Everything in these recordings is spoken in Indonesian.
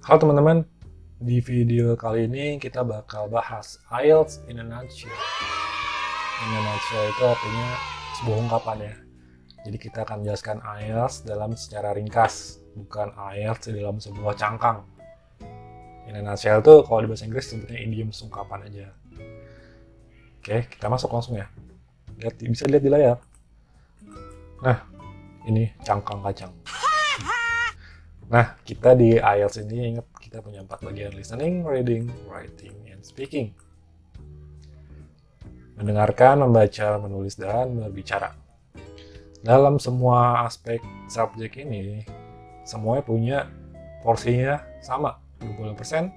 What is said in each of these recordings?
Halo teman-teman, di video kali ini kita bakal bahas IELTS in a nutshell. In a nutshell itu artinya sebuah ungkapan ya. Jadi kita akan menjelaskan IELTS dalam secara ringkas, bukan IELTS di dalam sebuah cangkang. In a nutshell itu kalau di bahasa Inggris sebutnya idioms, ungkapan aja. Oke, kita masuk langsung ya. Bisa dilihat di layar. Nah, ini cangkang kacang. Nah, kita di IELTS ini ingat kita punya 4 bagian: listening, reading, writing, and speaking. Mendengarkan, membaca, menulis, dan berbicara. Dalam semua aspek subjek ini, semuanya punya porsinya sama, 20%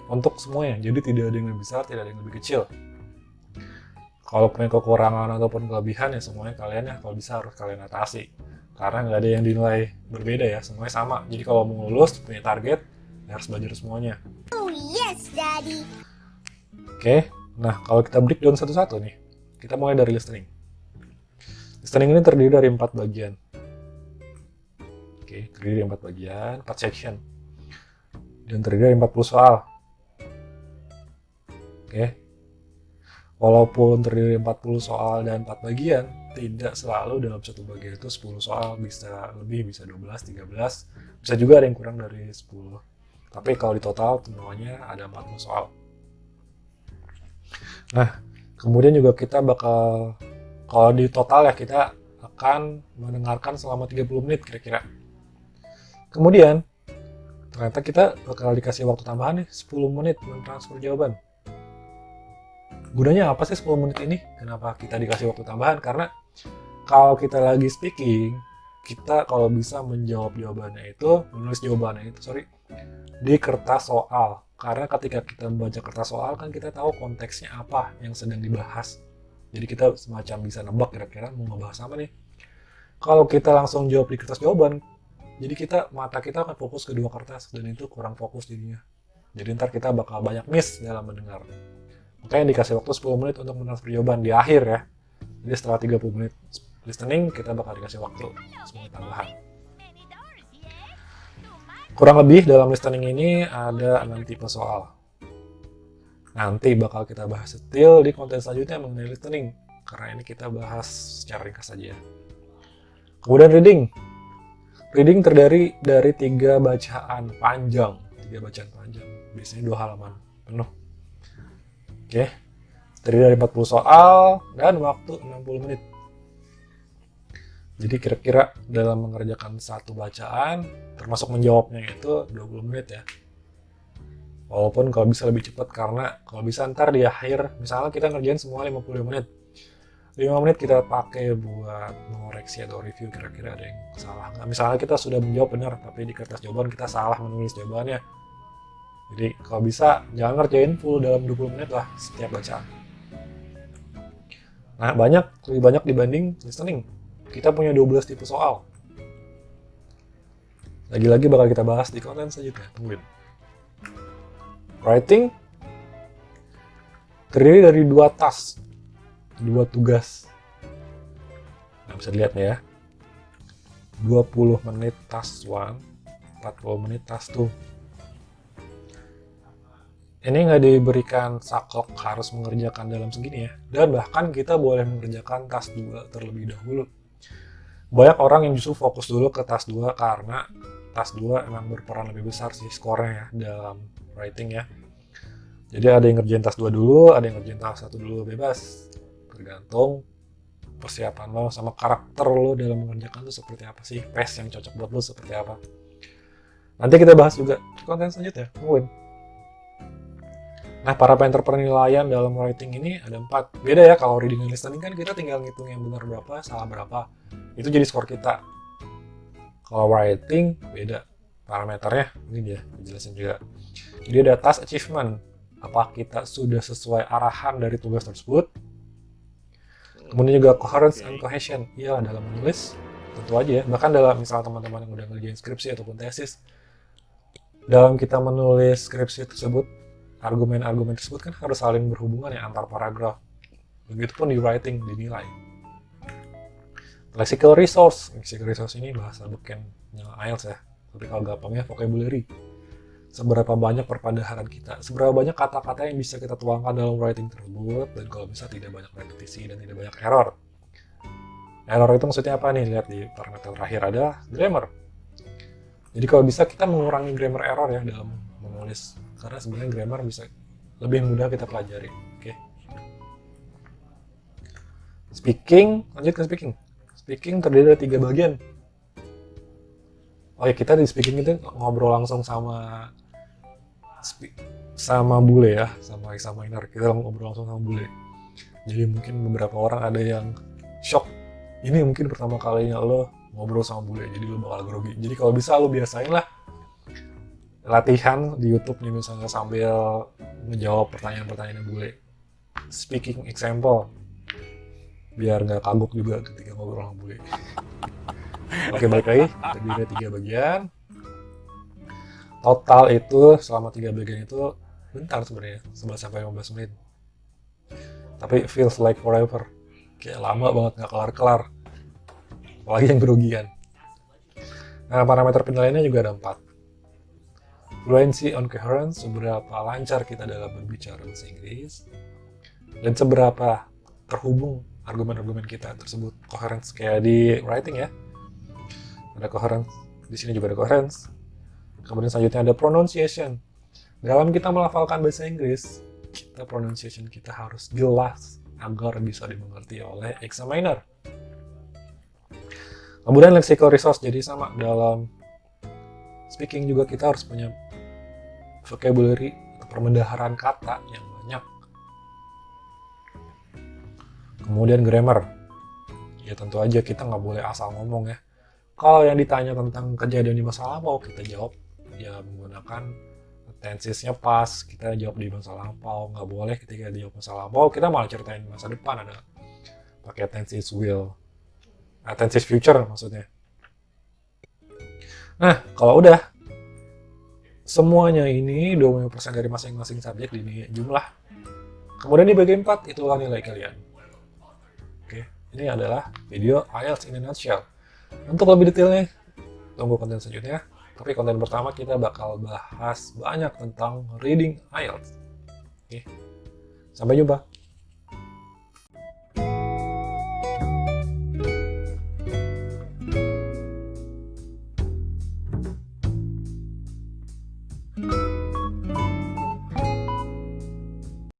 untuk semuanya. Jadi tidak ada yang lebih besar, tidak ada yang lebih kecil. Kalau punya kekurangan ataupun kelebihan ya semuanya kalian ya kalau bisa harus kalian atasi. Karena nggak ada yang dinilai berbeda ya, semuanya sama. Jadi kalau mau lulus, punya target, ya harus belajar semuanya. Oh yes, Daddy. Oke, nah kalau kita breakdown satu-satu nih, kita mulai dari listening. Listening ini terdiri dari 4 bagian. Oke, terdiri dari 4 bagian, 4 section. Dan terdiri dari 40 soal. Oke, walaupun terdiri dari 40 soal dan 4 bagian, tidak selalu dalam satu bagian itu 10 soal, bisa lebih, bisa 12, 13, bisa juga ada yang kurang dari 10. Tapi kalau di total semuanya ada 40 soal. Nah, kemudian juga kita bakal, kalau di total ya kita akan mendengarkan selama 30 menit kira-kira. Kemudian, ternyata kita bakal dikasih waktu tambahan nih 10 menit mentransfer jawaban. Gunanya apa sih 10 menit ini? Kenapa kita dikasih waktu tambahan? Karena kalau kita lagi speaking, kita kalau bisa menjawab jawabannya itu, menulis jawabannya itu, di kertas soal. Karena ketika kita membaca kertas soal, kan kita tahu konteksnya apa yang sedang dibahas. Jadi kita semacam bisa nebak kira-kira mau ngebahas apa nih. Kalau kita langsung jawab di kertas jawaban, jadi mata kita akan fokus ke dua kertas, dan itu kurang fokus jadinya. Jadi ntar kita bakal banyak miss dalam mendengar. Makanya dikasih waktu 10 menit untuk mentransfer jawaban di akhir ya. Jadi setelah 30 menit listening, kita bakal dikasih waktu 10 menit tambahan. Kurang lebih dalam listening ini ada 6 tipe soal. Nanti bakal kita bahas detail di konten selanjutnya mengenai listening, karena ini kita bahas secara ringkas saja. Kemudian reading. Reading terdiri dari 3 bacaan panjang. Biasanya 2 halaman penuh. Oke, terdiri dari 40 soal dan waktu 60 menit. Jadi kira-kira dalam mengerjakan satu bacaan, termasuk menjawabnya itu 20 menit ya. Walaupun kalau bisa lebih cepat, karena kalau bisa ntar di akhir, misalnya kita ngerjain semua 50 menit. 5 menit kita pakai buat mengoreksi atau review kira-kira ada yang salah nggak. Misalnya kita sudah menjawab benar, tapi di kertas jawaban kita salah menulis jawabannya. Jadi kalau bisa jangan ngerjain full dalam 20 menit lah setiap bacaan. Nah, lebih banyak dibanding listening. Kita punya 12 tipe soal. Lagi-lagi bakal kita bahas di konten selanjutnya. Tungguin. Writing terdiri dari 2 task, 2 tugas. Nah, bisa dilihat nih ya. 20 menit task 1, 40 menit task 2. Ini nggak diberikan saklek harus mengerjakan dalam segini ya. Dan bahkan kita boleh mengerjakan task 2 terlebih dahulu. Banyak orang yang justru fokus dulu ke task 2 karena task 2 emang berperan lebih besar sih skornya ya dalam writing ya. Jadi ada yang ngerjain task 2 dulu, ada yang ngerjain task 1 dulu, bebas. Tergantung persiapan lo sama karakter lo dalam mengerjakan itu seperti apa sih. Pace yang cocok buat lo seperti apa. Nanti kita bahas juga di konten selanjutnya. Tungguin. Nah, parameter penilaian dalam writing ini ada 4. Beda ya, kalau reading dan listening kan kita tinggal ngitung yang benar berapa, salah berapa. Itu jadi skor kita. Kalau writing, beda parameternya. Ini dia, dijelasin juga. Jadi ada task achievement. Apa kita sudah sesuai arahan dari tugas tersebut. Kemudian juga coherence and cohesion. Iya, dalam menulis, tentu aja ya. Bahkan dalam misalnya teman-teman yang udah ngerjain skripsi ataupun tesis, dalam kita menulis skripsi tersebut, argumen-argumen tersebut kan harus saling berhubungan ya antar paragraf. Begitupun di writing dinilai. Lexical resource ini bahasa bekennya IELTS ya. Tapi kalau gampangnya vocabulary. seberapa banyak perpadahanan kita, seberapa banyak kata-kata yang bisa kita tuangkan dalam writing tersebut, dan kalau bisa tidak banyak repetisi dan tidak banyak error. Error itu maksudnya apa nih? Lihat di parameter terakhir ada grammar. Jadi kalau bisa kita mengurangi grammar error ya dalam menulis, karena sebenarnya grammar bisa lebih mudah kita pelajari. Oke. Speaking, lanjut ke speaking. Speaking terdiri dari 3 bagian. Oh ya, kita di speaking itu ngobrol langsung sama bule ya, sama examiner. Kita ngobrol langsung sama bule. Jadi mungkin beberapa orang ada yang shock. Ini mungkin pertama kalinya lo ngobrol sama bule, jadi lo bakal grogi. Jadi kalau bisa lo biasain lah latihan di YouTube nih, misalnya sambil menjawab pertanyaan-pertanyaan bule. Speaking example, biar nggak kagok juga ketika ngobrol sama bule. Oke, balik lagi, terdiri dari 3 bagian. Total itu selama 3 bagian itu bentar sebenarnya, 11-15 menit. Tapi feels like forever. Kayak lama banget, nggak kelar-kelar. Apalagi yang grogian. Nah, parameter penilaiannya juga ada 4. Fluency on coherence, seberapa lancar kita dalam berbicara bahasa Inggris. Dan seberapa terhubung argumen-argumen kita tersebut. Coherence kayak di writing ya. Ada coherence, di sini juga ada coherence. Kemudian selanjutnya ada pronunciation. Dalam kita melafalkan bahasa Inggris, pronunciation kita harus jelas agar bisa dimengerti oleh examiner. Kemudian lexical resource, jadi sama dalam speaking juga kita harus punya vocabulary atau perbendaharaan kata yang banyak. Kemudian grammar, ya tentu aja kita nggak boleh asal ngomong ya. Kalau yang ditanya tentang kejadian di masa lampau, kita jawab ya menggunakan tensesnya pas, kita jawab di masa lampau. Nggak boleh ketika dijawab masa lampau, kita malah ceritain masa depan, ada pakai tenses will, tenses future maksudnya. Nah, kalau udah semuanya ini 20% dari masing-masing subjek di jumlah. Kemudian di bagian 4, itulah nilai kalian. Oke, ini adalah video IELTS in a nutshell. Untuk lebih detailnya, tunggu konten selanjutnya. Tapi konten pertama kita bakal bahas banyak tentang reading IELTS. Oke, sampai jumpa.